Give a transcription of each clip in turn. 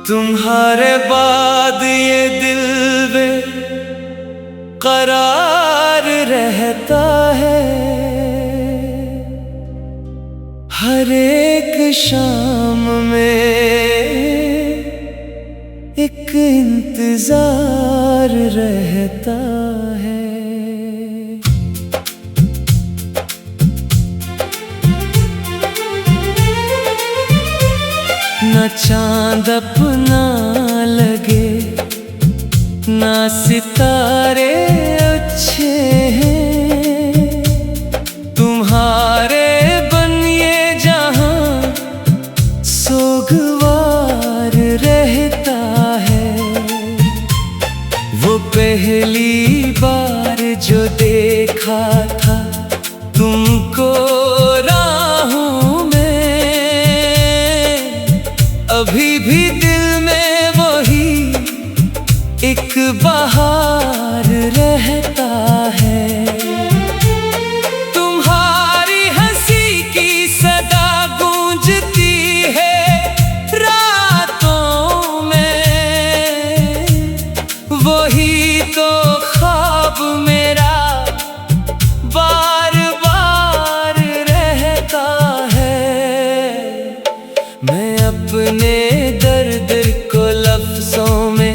तुम्हारे बाद ये दिल करार रहता है। हर एक शाम में एक इंतजार रहता है। न चांद अपना लगे ना सितारे अच्छे हैं। तुम्हारे बन ये जहां सोगवार रहता है। वो पहली बार जो देखा था तुमको राहों में, अभी भी दिल में वही एक बहार रहता है। तुम्हारी हंसी की सदा गूंजती है रातों में, वही तो ख्वाब मेरा बार बार रहता है। मैं अपने दर्द को लफ्जों में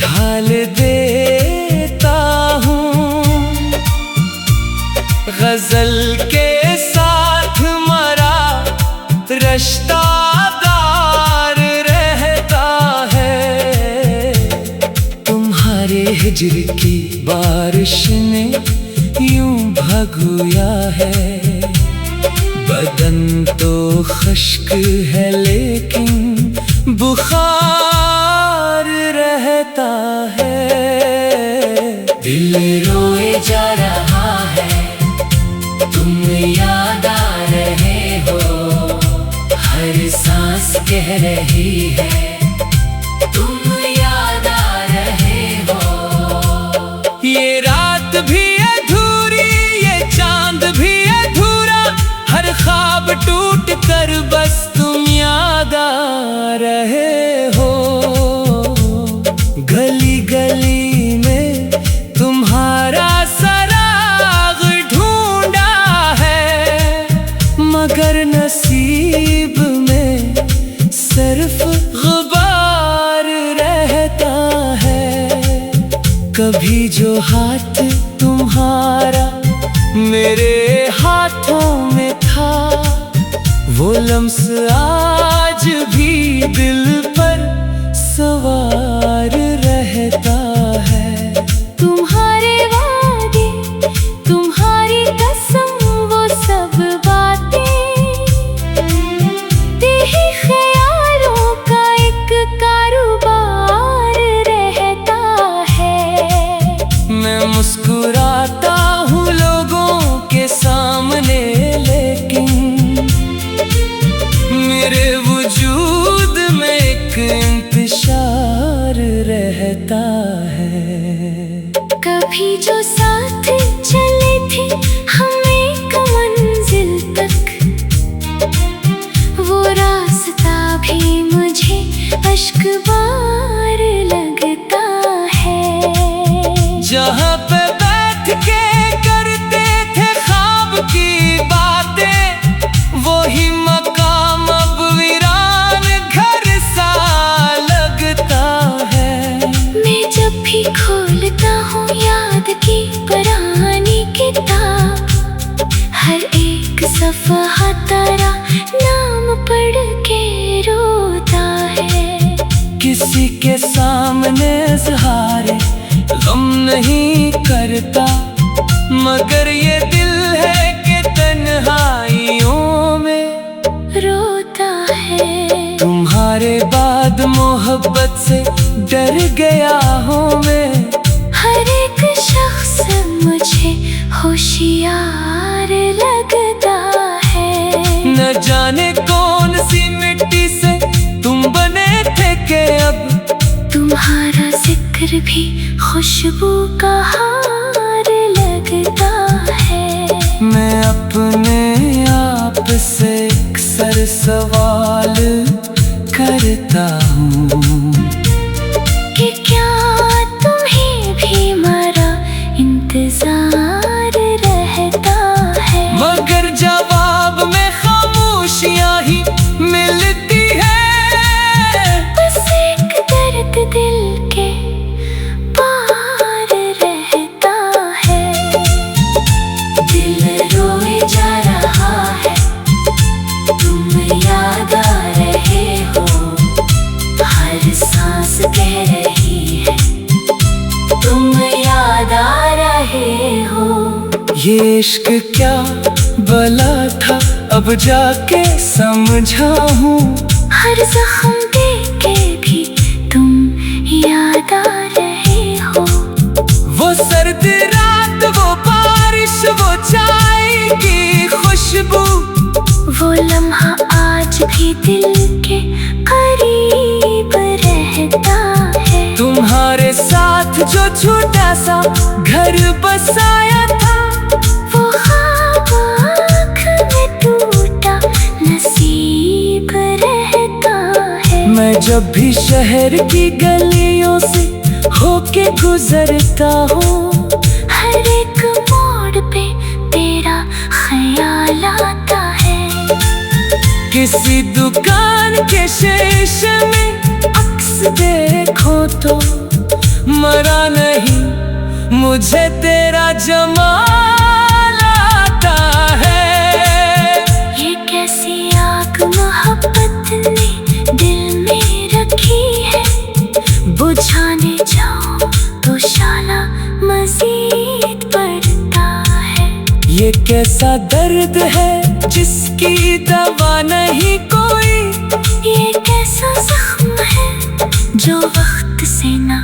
ढाल देता हूँ, गजल के साथ मरा रिश्तादार रहता है। तुम्हारे हिज्र की बारिश ने यूं भगोया है। बदन तो खुश्क है लेकिन बुखार रहता है। दिल रोए जा रहा है, तुम याद आ रहे हो। हर सांस कह रही है तुम याद आ रहे हो। ये रात भी अधूरी, ये चांद भी अधूरा, हर ख्वाब टूट कर बस तुम याद आ रहे हो। गली गली में तुम्हारा सराग ढूंढा है, मगर नसीब में सिर्फ गुबार रहता है। कभी जो हाथ तुम्हारा मेरे हाथों में था, वो लम्स आज भी दिल पर सवार रहता है। तुम्हारे वादे, तुम्हारी कसम, वो सब बातें तेरे ख्यालों का एक कारोबार रहता है। मैं मुस्कुराता हूँ लोगों के सामने, लेकिन मेरे वजूद में एक इंतशार रहता है। कभी जो साथ चले थे हम एक मंजिल तक, वो रास्ता भी मुझे अश्कबार लगता है। जहाँ पे बैठ के करते थे ख्वाब की बातें, वही मकाम अब वीरान घर सा लगता है। मैं जब भी खोलता हूँ याद की पुरानी किताब, हर एक सफ़हा तेरा नाम पढ़ के रोता है। किसी के सामने इज़हार गम नहीं करता, मगर ये दिल है कि तन्हाइयों में रोता है। तुम्हारे बाद मोहब्बत से डर गया हूँ मैं। हर एक शख्स मुझे होशियार लगता है। न जाने कौन सी मिट्टी से तुम बने थे कि अब तुम्हारा जिक्र भी खुशबू का हार लगता है। ये इश्क क्या भला था, अब जाके समझा हूँ। हर जख्म देके भी तुम याद आ रहे हो। वो सर्द रात, वो बारिश, वो चाय की खुशबू, वो लम्हा आज भी दिल के करीब रहता है। तुम्हारे साथ जो छोटा सा घर बसाया था, वो ख्वाब आँख में टूटा नसीब रहता है। मैं जब भी शहर की गलियों से होके गुजरता हूँ, हर एक मोड़ पे तेरा ख्याल आता है। किसी दुकान के शीशे में अक्स देखो तो मरा नहीं, मुझे तेरा जमाल आता है। ये कैसी आग मोहब्बत ने दिल में रखी है, बुझाने जाओ तो शाला मजीद बढ़ता है। ये कैसा दर्द है जिसकी दवा नहीं कोई, ये कैसा जख्म है जो वक्त से ना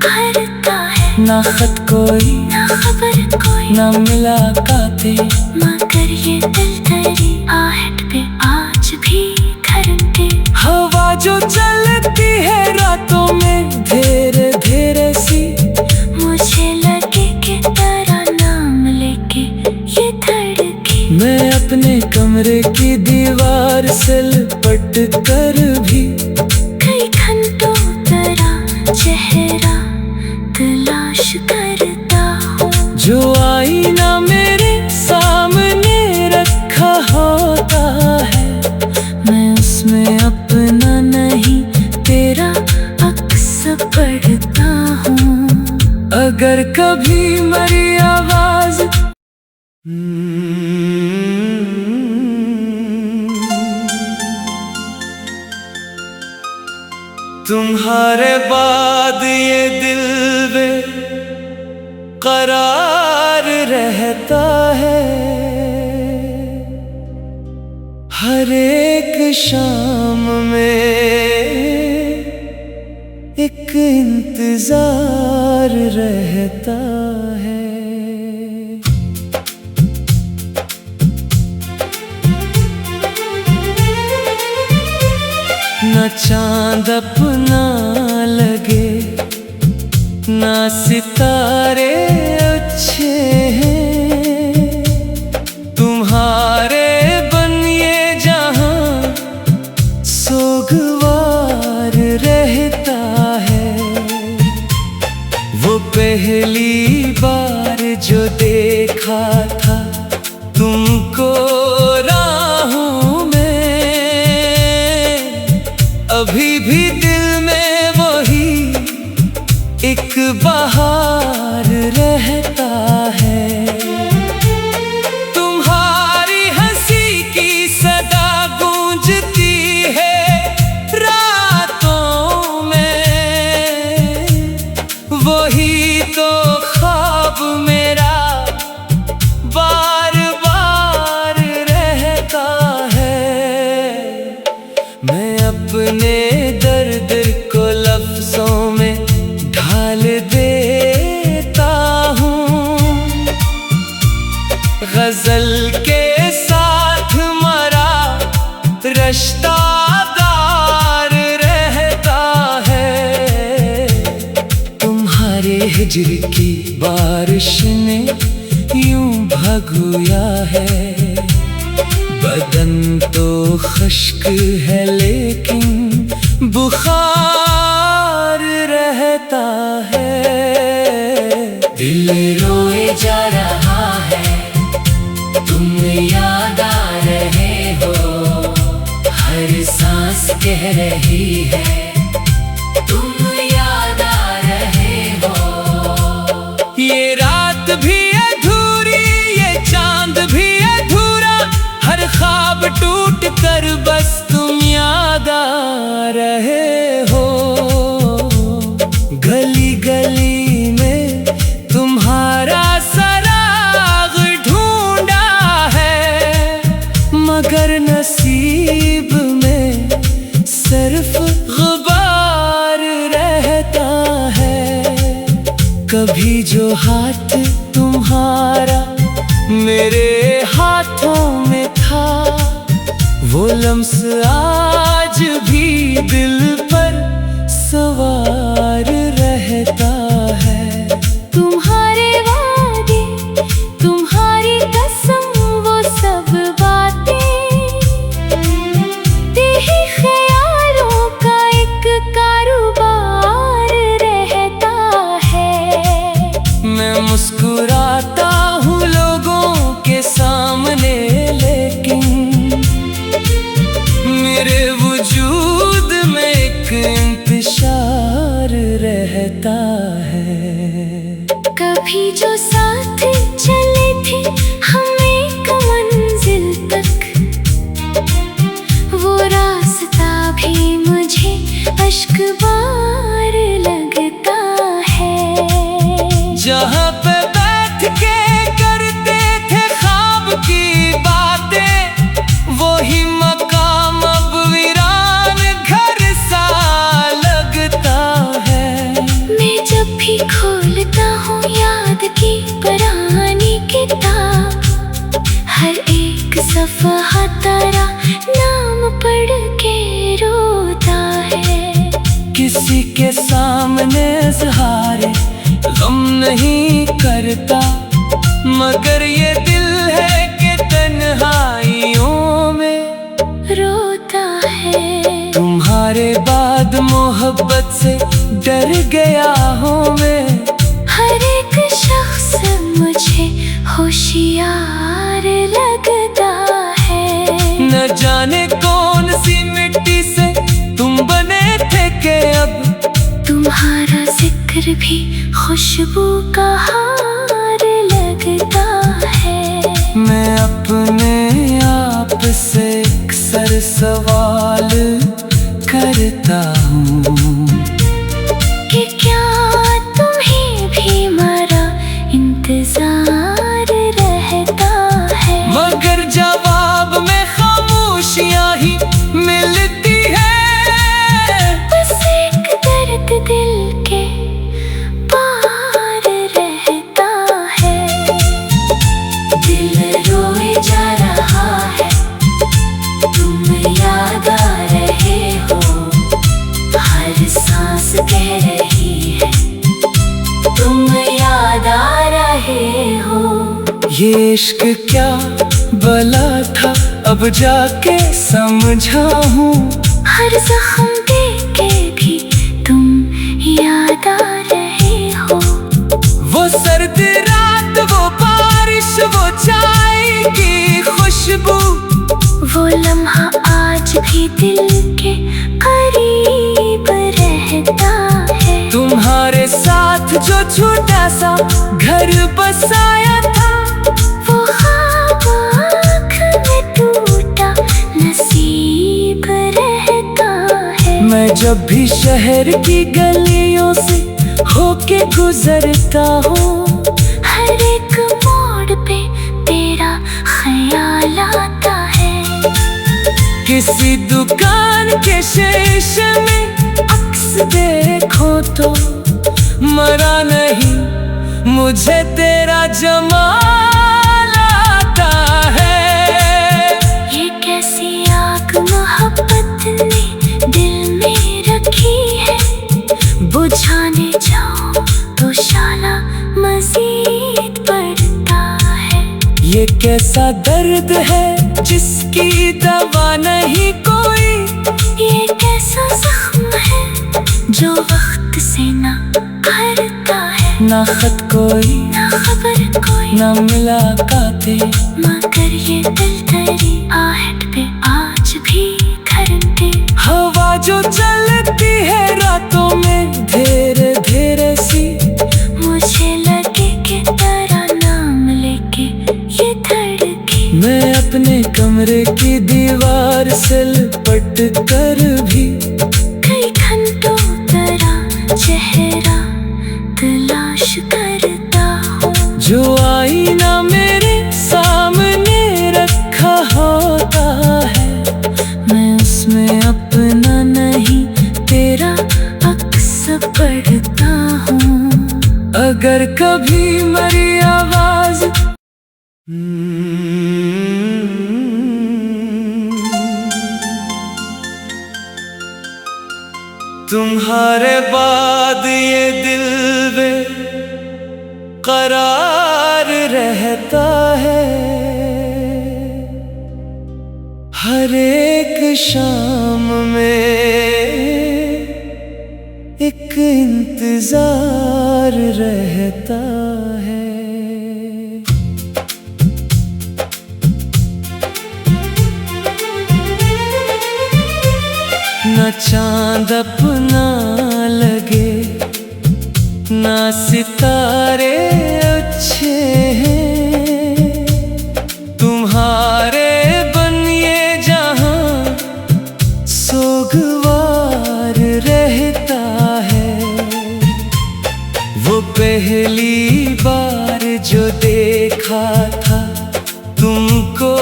भरता है। ना खत कोई, ना खबर कोई, ना मुलाकातें, मगर ये दिल तेरी आहट पे आज भी धड़के। हवा जो चलती है रातों में धीरे धीरे सी, मुझे लगे कि तेरा नाम लेके ये धड़के। मैं अपने कमरे की दीवार से लिपट कर भी कई घंटों तेरा चेहरा तलाश करता हूँ। जो आईना मेरे सामने रखा होता है, मैं उसमें अपना नहीं तेरा अक्स पढ़ता हूँ। अगर कभी मेरी आवाज तुम्हारे बाद ये दिल बेकरार रहता है। हर एक शाम में एक इंतजार रहता है। ना चांद अपना लगे, ना सितारे अच्छे हैं, तुम्हारे बनिए जहां सोगवार रहता है। वो पहली बार जो देखा था तुमको राहों में, अभी भी दिल में वही एक बहार रहता है। तुम्हारी हंसी की सदा गूंजती है रातों में, वही तो ख्वाब मेरा बार बार रहता है। मैं अपने दर्द को लफ्जों में ढाल देता हूँ, गजल के साथ मरा रिश्तादार रहता है। तुम्हारे हिज्र की बारिश ने यूं भगोया है, बदन तो खुश्क है लेकिन बुखार रहता है। दिल रोए जा रहा है, तुम याद आ रहे हो, हर सांस कह रही है तुम याद आ रहे हो। ये रात भी अधूरी, ये चांद भी अधूरा, हर ख्वाब टूट कर बस तुम याद आ रहे हो। गली गली में तुम्हारा सराग कभी जो हाथ तुम्हारा मेरे हाथों में था, वो लम्स आज भी दिल पर सवार रहता है। तुम्हारे वादे, तुम्हारी कसम, वो सब बातें तेरे ख्यालों का एक कारोबार रहता है। मैं मुस्कुराता हूँ लोगों के सामने, लेकिन मेरे वजूद में एक इंतशार रहता है। कभी जो साथ चले थे हम एक मंजिल तक, वो रास्ता भी मुझे अश्कबार लगता है। जहाँ पे बैठ के करते थे ख्वाब की बातें, वही मकाम अब वीरान घर सा लगता है। मैं जब भी खोलता हूँ याद की पुरानी किताब, हर एक सफ़हा तेरा नाम पढ़ के रोता है। किसी के सामने इज़हारे गम नहीं करता, मगर ये दिल है कि तन्हाइयों में रोता है। तुम्हारे बाद मोहब्बत से डर गया हूँ मैं। हर एक शख्स मुझे होशियार लगता है। न जाने कौन सी मिट्टी से तुम बने थे कि अब तुम्हारा जिक्र भी खुशबू का हार लगता है। मैं अपने आप से अक्सर सवाल करता हूँ कि क्या तुम्हें भी मेरा इंतजार रहता है। मगर जवाब में खामोशियाँ ही मिलती है। बस एक दर्द दिल के पार रहता है। दिल रोए जा रहा है, तुम याद आ रहे हो, हर सांस कह रही है तुम याद आ रहे हो। ये इश्क क्या भला था, अब जाके समझा हूँ। हर जख्म देख के भी तुम याद आ रहे हो। वो सर्द रात, वो बारिश, वो चाय की खुशबू, वो लम्हा आज भी दिल के करीब रहता है। तुम्हारे साथ जो छोटा सा घर बसाया था, वो ख्वाब आँख में टूटा नसीब रहता है। मैं जब भी शहर की गलियों से होके गुजरता हूँ, हर एक मोड़ पे तेरा ख्याल आता है। किसी दुकान के शीशे में अक्स देखो तो मरा नहीं, मुझे तेरा जमाल आता है। ये कैसी आग मोहब्बत ने दिल में रखी है, बुझाने जाओ तो शाला मजीद बढ़ता है। ये कैसा दर्द है जिसकी दवा नहीं कोई, ये कैसा जख्म है जो वक्त से ना भरता है। ना खत कोई, ना खबर कोई, ना मुलाकातें, मगर ये दिल तेरी आहट पे आज भी घरते। हवा जो चलती है रातों में धीरे धीरे सी, मुझे लगे कि तेरा नाम लेके ये धड़के। मैं अपने कमरे की दीवार से लिपट कर भी कई घंटों तेरा चेहरा तलाश करता हूँ। जो आईना मेरे सामने रखा होता है, मैं उसमें अपना नहीं तेरा अक्स पढ़ता हूँ। अगर कभी मेरी आवाज तुम्हारे बाद ये दिल बेकरार रहता है। हर एक शाम में एक इंतजार रहता है। ना चांद अपना लगे ना सितारे अच्छे हैं, तुम्हारे बनिए जहां सोगवार रहता है। वो पहली बार जो देखा था तुमको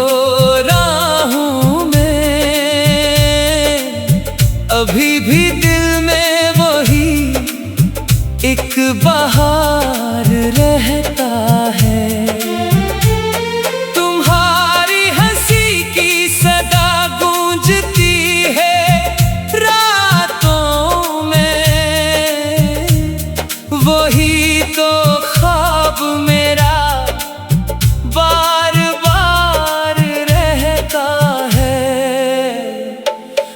राहों में, अभी भी दिल में वही एक बहार रहता है। तुम्हारी हंसी की सदा गूंजती है रातों में, वही तो ख्वाब मेरा बार बार रहता है।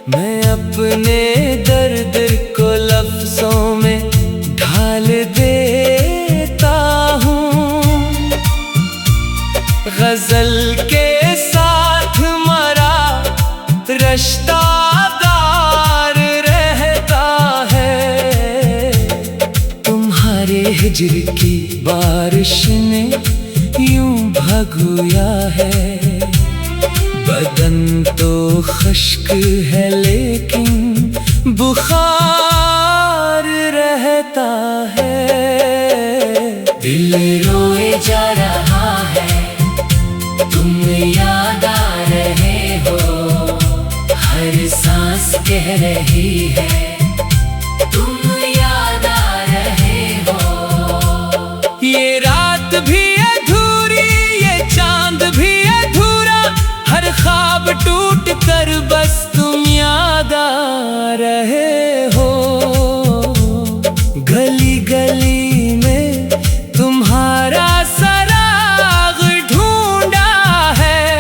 मैं अपने दर्द को लफ्जों में ढाल देता हूँ, गजल के साथ मरा रिश्तादार रहता है। तुम्हारे हिज्र की बारिश ने यूं भगोया है, बदन तो खुश्क है लेकिन बुखार रहता है। दिल रोए जा रहा है, तुम याद आ रहे हो, हर सांस कह रही है तुम याद आ रहे हो। ये रात भी अधूरी, ये चांद भी अधूरा, हर ख्वाब टूट कर बस तुम याद आ रहे हो। गली गली में तुम्हारा सराग ढूंढा है,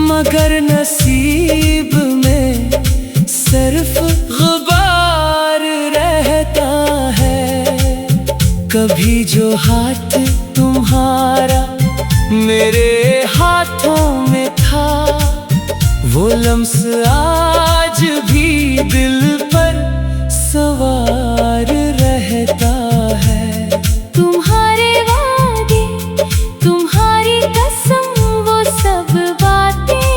मगर नसीब में सिर्फ गुबार रहता है। कभी जो हाथ तुम्हारा मेरे हाथों में था, वो लम्स आज भी दिल पर सवार रहता है। तुम्हारे वादे, तुम्हारी कसम, वो सब बातें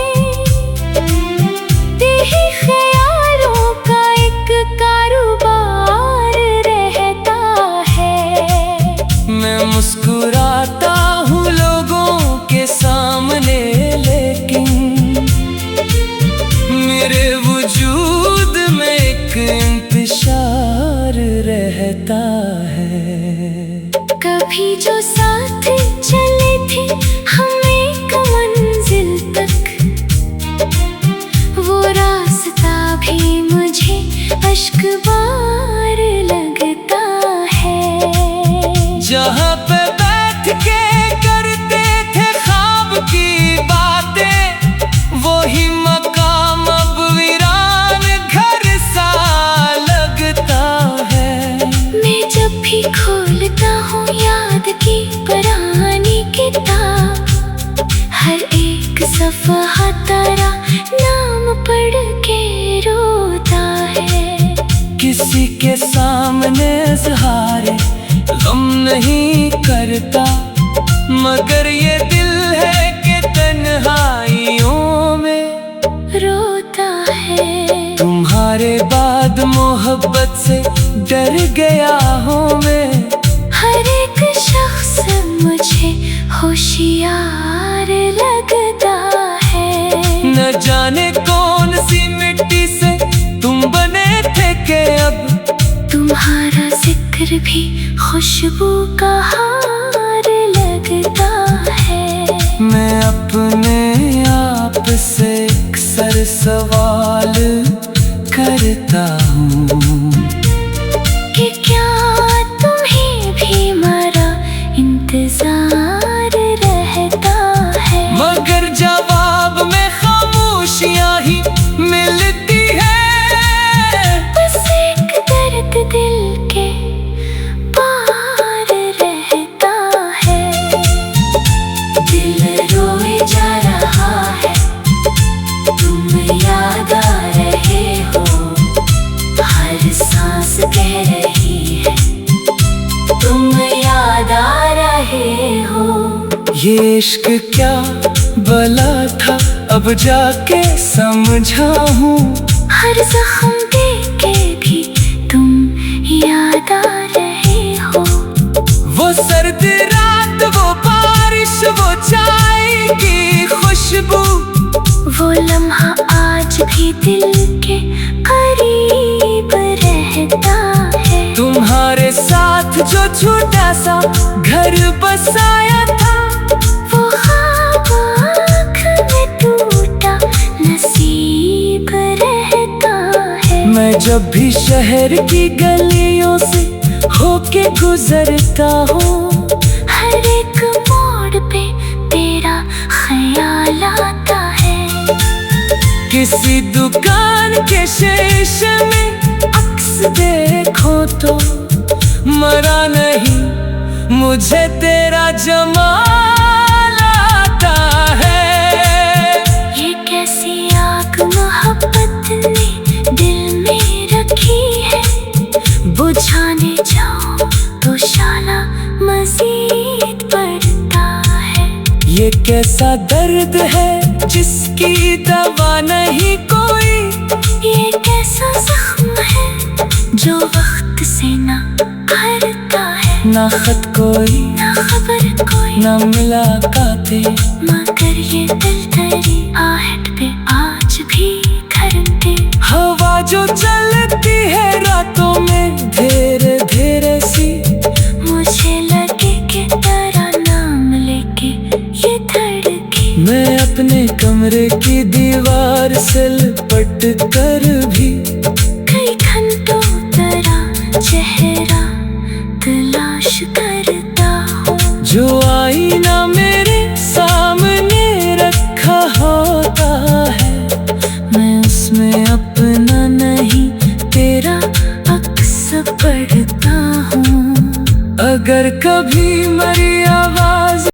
तेरे ख्यालों का एक कारोबार रहता है। मैं मुस्कुराता हूँ लोगों के सामने, लेकिन मेरे वजूद में एक इंतशार रहता है। कभी जो साथ चले थे हम एक मंजिल तक, वो रास्ता भी मुझे अश्कबार लगता है। जहाँ पे बैठ के करते थे ख्वाब की बातें, वही मकाम अब वीरान घर सा लगता है। मैं जब भी खोलता हूँ याद की पुरानी किताब, हर एक सफ़हा तेरा नाम पढ़ के रोता है। किसी के सामने इज़हारे गम नहीं करता, मगर ये दिल है कि तन्हाइयों में रोता है। तुम्हारे बाद मोहब्बत से डर गया हूँ मैं, हर एक शख्स मुझे होशियार लगता है। न जाने कौन सी मिट्टी से तुम बने थे कि अब तुम्हारा जिक्र फिर भी खुशबू का हार लगता है। मैं अपने आप से अक्सर सवाल करता हूँ कि क्या तुम्हें भी मेरा इंतजार रहता है। मगर जवाब में खामोशियाँ ही मिलती है। बस एक दर्द दिल के पार रहता है। दिल रोए जा रहा है, तुम याद आ रहे हो। हर सांस कह रही है, तुम याद आ रहे हो। ये इश्क क्या भला था, अब जाके समझा हूँ। हर जख्म देके भी तुम याद आ रहे हो। वो सर्द रात, वो बारिश, वो चाय की खुशबू, वो लम्हा आज भी दिल के करीब रहता है। तुम्हारे साथ जो छोटा सा घर बसाया था, वो ख्वाब आँख में टूटा नसीब रहता है। मैं जब भी शहर की गलियों से होके गुजरता हूँ, हर एक मोड़ पे तेरा ख्याल आता है। किसी दुकान के शीशे में अक्स देखो तो मरा नहीं, मुझे तेरा जमाल आता है। ये कैसी आग मोहब्बत ने दिल में रखी है। बुझाने जाओ तो शाला मजीद बढ़ता है। ये कैसा दर्द है जिसकी दवा नहीं कोई। ये कैसा जख्म है जो वक्त से ना भरता है। ना खत कोई, ना खबर कोई, ना मुलाकातें, मगर ये दिल तेरी आहट पे आज भी धड़के। हवा जो चलती है रातों में धीरे धीरे सी, मुझे लगे कि तेरा नाम लेके ये धड़के। मैं अपने कमरे की दीवार से लिपट कर भी कई घंटों तेरा चेहरा तलाश करता हूँ। जो आईना मेरे सामने रखा होता है, मैं उसमें अपना नहीं तेरा अक्स पढ़ता हूँ। अगर कभी